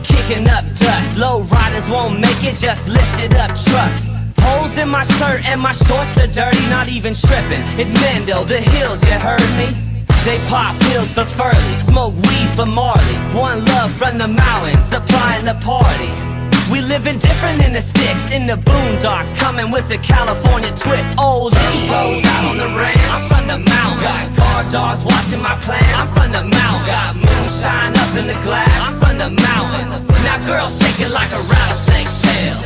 kicking up dust. Low riders won't make it, just lifted up trucks. Holes in my shirt and my shorts are dirty, not even tripping. It's Mendo, the hills, you heard me? They pop pills for Furley, smoke weed for Marley. One love from the mountains, supplying the party. We living different in the sticks, in the boondocks, coming with the California twist. Old Depot's out on the ranch. I'm from the mountains. Got guard dogs watching my plans. I'm from the mountains. Got moonshine up in the glass. I'm from the mountains. Now girls shake it like a rattlesnake tail.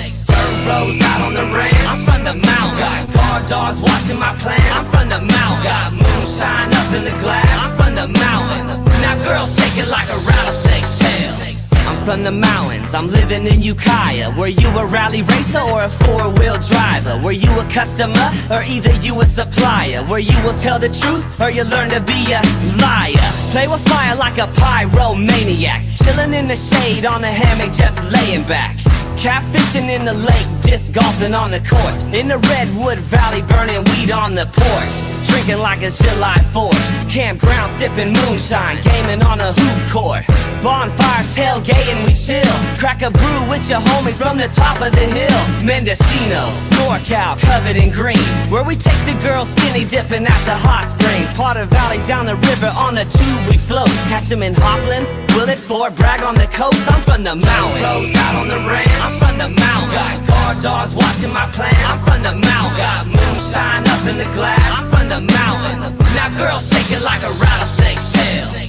Rose out on the ranch. I'm from the mountains. Got guard dogs watching my plans. I'm from the mountains. Got moonshine up in the glass. I'm from the mountains. Now girls shake it like a rattlesnake tail. I'm from the mountains, I'm living in Ukiah. Were you a rally racer or a four-wheel driver? Were you a customer or either you a supplier? Where you will tell the truth or you learn to be a liar? Play with fire like a pyromaniac, chilling in the shade on a hammock just laying back. Catfishing in the lake, disc golfing on the course. In the Redwood Valley, burning weed on the porch. Drinking like it's July 4th. Campground sipping moonshine, gaming on a hoop court. Bonfires, tailgating, we chill. Crack a brew with your homies from the top of the hill. Mendocino, NorCal, covered in green. Where we take the girls skinny dipping at the hot springs. Potter Valley down the river on a tube we float. Catch 'em in Hopland, Willits, Fort Bragg on the coast. I'm from the mountains. Rose out on the ranch. I'm from the mountains. Got guard dogs watching my plans. I'm from the mountains. Got moonshine up in the glass. I'm from the mountains. Now girls shake it like a rattlesnake tail.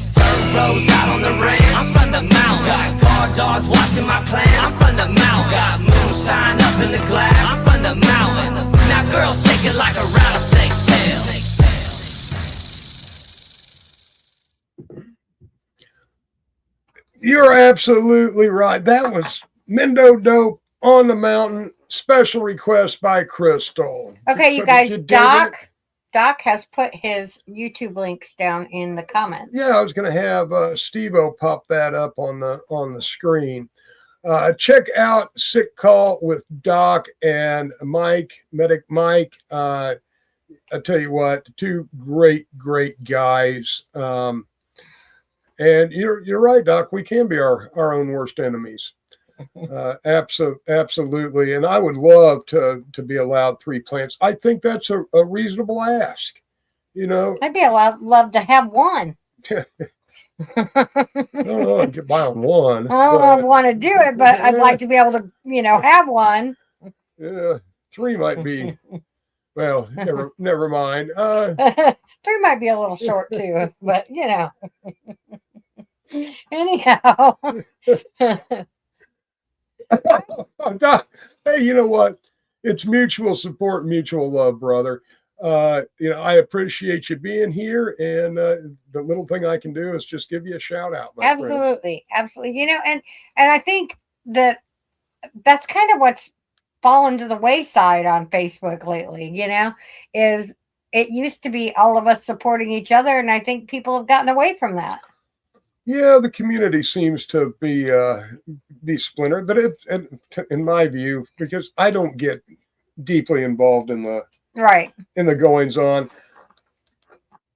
Rose out on the ranch. I'm from the mountains. Got guard dogs watching my plans. I'm from the mountains. Got moonshine up in the glass. I'm from the mountains. Now girls shake it like a rattlesnake tail. You're absolutely right. That was Mendo Dope on the Mountain. Special request by Crystal. Okay, you So guys, did you dig it? Doc has put his YouTube links down in the comments. Yeah, I was going to have Steve-O pop that up on the screen. Check out Sick Call with Doc and Mike, Medic Mike. I tell you what, two great guys. And you're right, Doc. We can be our own worst enemies. Absolutely. And I would love to be allowed 3 plants. I think that's a reasonable ask. You know, I'd be love to have one. I don't know, I'd get by on one. I don't want to do it, but I'd like to be able to, have one. Yeah, 3 might be. Well, never mind. 3 might be a little short too, but anyhow. Hey, you know what? It's mutual support, mutual love, brother. I appreciate you being here, and the little thing I can do is just give you a shout out. My friend. Absolutely. And I think that's kind of what's fallen to the wayside on Facebook lately. Is it used to be all of us supporting each other, and I think people have gotten away from that. Yeah, the community seems to be splintered, but in my view, because I don't get deeply involved in the goings on.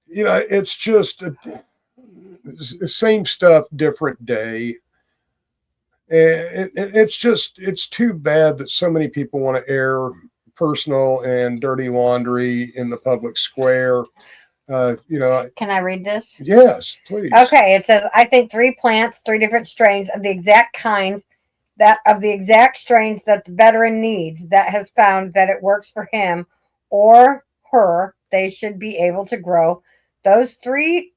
It's just the same stuff, different day. And it's too bad that so many people want to air personal and dirty laundry in the public square. Can I read this? Yes, please. Okay, it says, I think 3 plants, 3 different strains of the exact kinds strains that the veteran needs, that has found that it works for him or her, they should be able to grow those three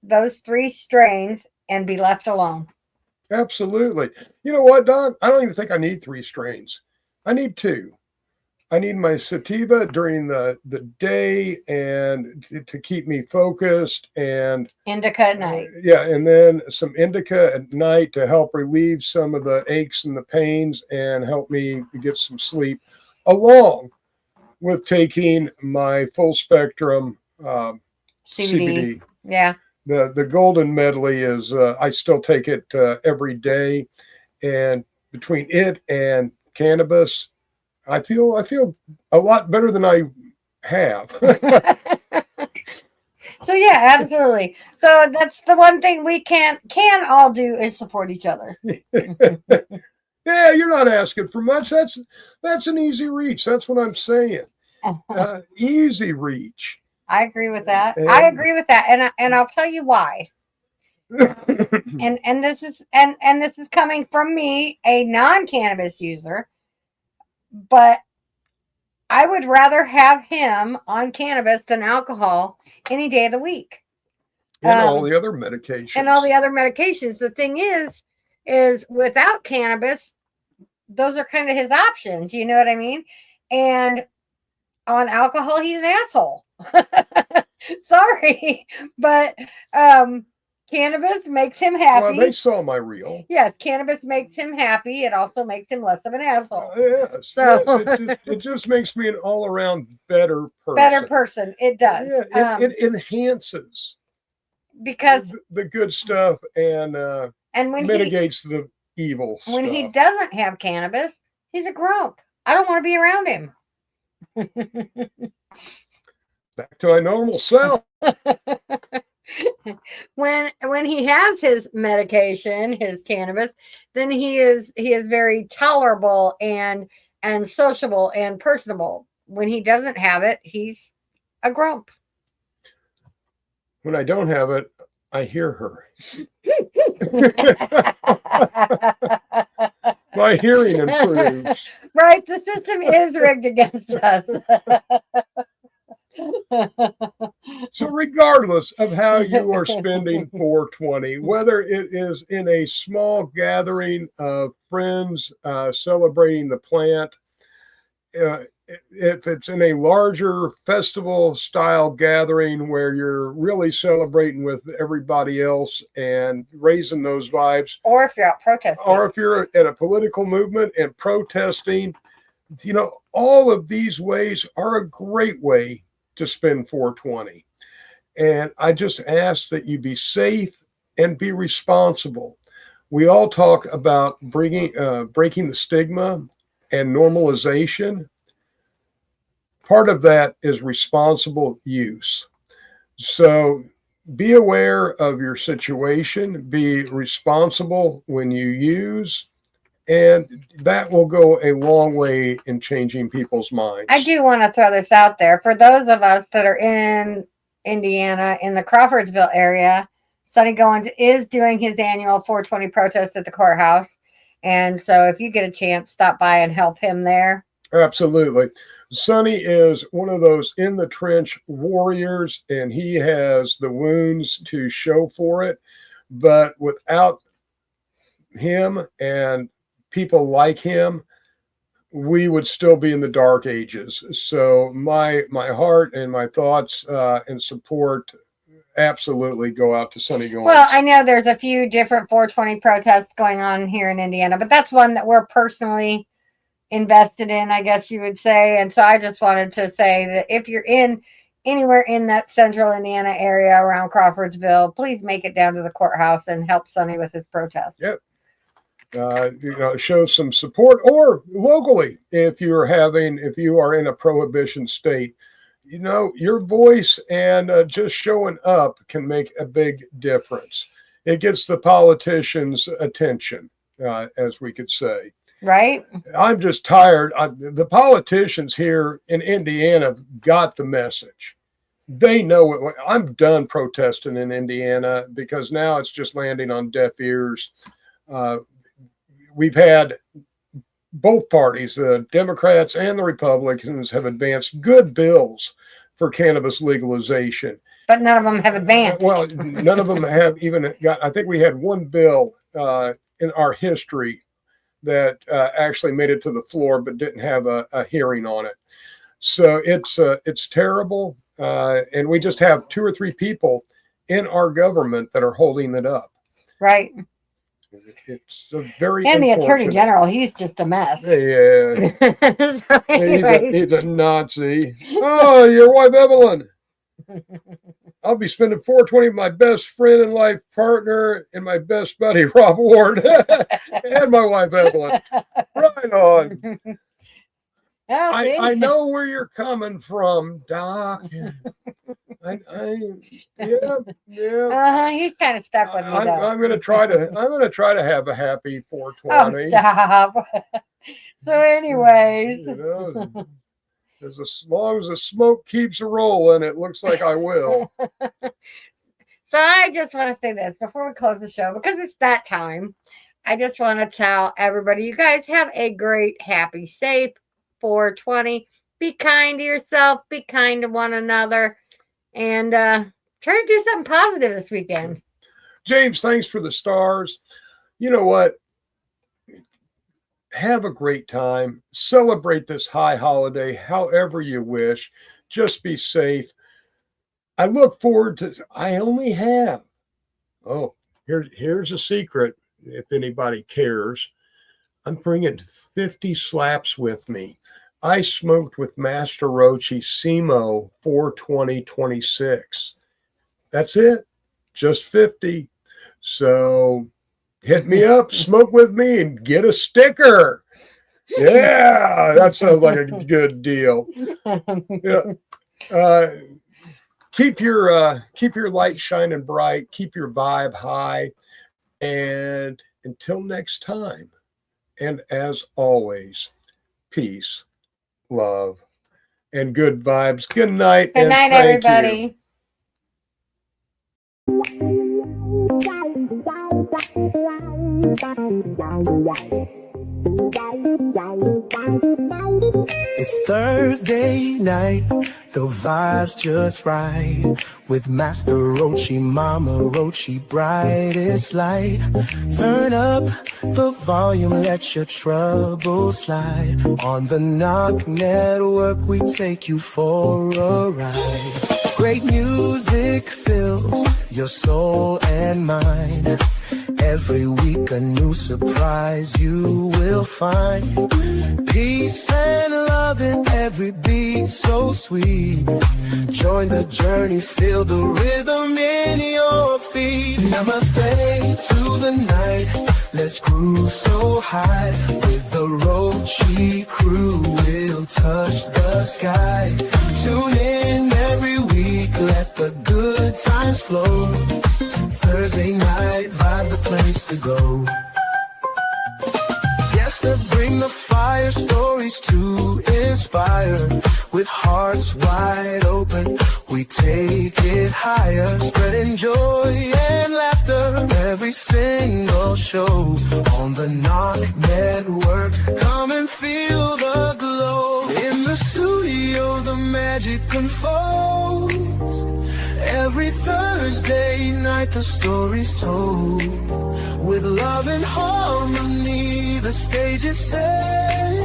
strains and be left alone. Absolutely. You know what, Don? I don't even think I need 3 strains. I need 2. I need my sativa during the day and to keep me focused, and Indica at night. yeah, and then some indica at night to help relieve some of the aches and the pains and help me get some sleep, along with taking my full spectrum CBD. Yeah. The golden medley is I still take it every day, and between it and cannabis, I feel a lot better than I have. So yeah, absolutely. So that's the one thing we can all do is support each other. Yeah, you're not asking for much. That's an easy reach. That's what I'm saying. Easy reach. I agree with that. I agree with that, and I'll tell you why. and this is coming from me, a non-cannabis user, but I would rather have him on cannabis than alcohol any day of the week. And all the other medications. And all the other medications. The thing is without cannabis, those are kind of his options. You know what I mean? And on alcohol, he's an asshole. Sorry, but cannabis makes him happy. Well, they saw my reel. Yes, cannabis makes him happy. It also makes him less of an asshole. Yes, so yes, it just makes me an all-around better person. Better person. It does. Yeah, it enhances because the good stuff and when mitigates the evil when stuff. he doesn't have cannabis, he's a grump. I don't want to be around him. Back to my normal self. When he has his medication, his cannabis, then he is very tolerable and sociable and personable. When he doesn't have it, he's a grump. When I don't have it, I hear her. My hearing improves. Right, the system is rigged against us. So regardless of how you are spending 420, whether it is in a small gathering of friends celebrating the plant, if it's in a larger festival style gathering where you're really celebrating with everybody else and raising those vibes, or if you're out protesting, or if you're at a political movement and protesting, all of these ways are a great way to spend 420. And I just ask that you be safe and be responsible. We all talk about breaking the stigma and normalization. Part of that is responsible use. So be aware of your situation, be responsible when you use, and that will go a long way in changing people's minds. I do want to throw this out there. For those of us that are in Indiana, in the Crawfordsville area, Sonny Goins is doing his annual 420 protest at the courthouse. And so if you get a chance, stop by and help him there. Absolutely. Sonny is one of those in the trench warriors, and he has the wounds to show for it. But without him and people like him, we would still be in the dark ages. So my heart and my thoughts and support absolutely go out to Sonny Goins. Well, I know there's a few different 420 protests going on here in Indiana, but that's one that we're personally invested in, I guess you would say. And so I just wanted to say that if you're anywhere in that central Indiana area around Crawfordsville, please make it down to the courthouse and help Sonny with his protest. Yep. Show some support, or locally, if you are in a prohibition state, your voice and just showing up can make a big difference. It gets the politicians' attention, as we could say. Right. I'm just tired. The politicians here in Indiana got the message. They know it. I'm done protesting in Indiana because now it's just landing on deaf ears. We've had both parties, the Democrats and the Republicans, have advanced good bills for cannabis legalization. But none of them have advanced. Well, none of them have even got, I think we had one bill in our history that actually made it to the floor but didn't have a hearing on it. So it's terrible, and we just have 2 or 3 people in our government that are holding it up. Right. It's a very And the Attorney unfortunate. General, he's just a mess. Yeah, So anyways. he's a Nazi. Oh, your wife Evelyn. I'll be spending 420 with my best friend and life partner and my best buddy Rob Ward and my wife Evelyn. Right on. Oh, see? I know where you're coming from, Doc. Yeah. He's kind of stuck with me though. I'm gonna try to have a happy 420. Oh, stop. So anyways. You know, as long as the smoke keeps rolling, it looks like I will. So I just want to say this before we close the show, because it's that time. I just want to tell everybody, you guys have a great, happy, safe 420. Be kind to yourself. Be kind to one another. And try to do something positive this weekend. James, thanks for the stars. You know what? Have a great time. Celebrate this high holiday however you wish. Just be safe. I look forward to, I only have, here's a secret if anybody cares. I'm bringing 50 slaps with me. I smoked with Master Rochi SEMO 42026. That's it. Just 50. So hit me up, smoke with me, and get a sticker. Yeah, that sounds like a good deal. Keep your light shining bright. Keep your vibe high. And until next time, and as always, peace, love, and good vibes. Good night. Good night, everybody. It's Thursday night, the vibe's just right. With Master Rochi, Mama Rochi, brightest light. Turn up the volume, let your troubles slide. On the Knock Network, we take you for a ride. Great music fills your soul and mind. Every week a new surprise you will find. Peace and love in every beat so sweet. Join the journey, feel the rhythm in your feet. Namaste to the night, let's groove so high. With the Rochi crew, we'll touch the sky. Tune in every week, let the good times flow. Thursday night vibes, a place to go. Yes, they bring the fire, stories to inspire. With hearts wide open, we take it higher. Spreading joy and laughter every single show. On the Knock Network, come and feel the glow. In the studio, the magic unfolds. Every Thursday night the story's told. With love and harmony the stage is set.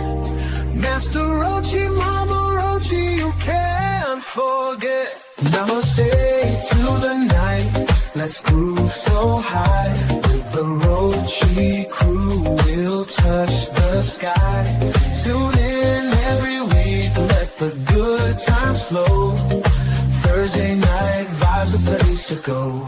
Master Rochi, Mama Rochi, you can't forget. Namaste to the night, let's groove so high. With the Rochi crew we'll touch the sky. Tune in every week, let the good times flow. Thursday night vibes, a place to go.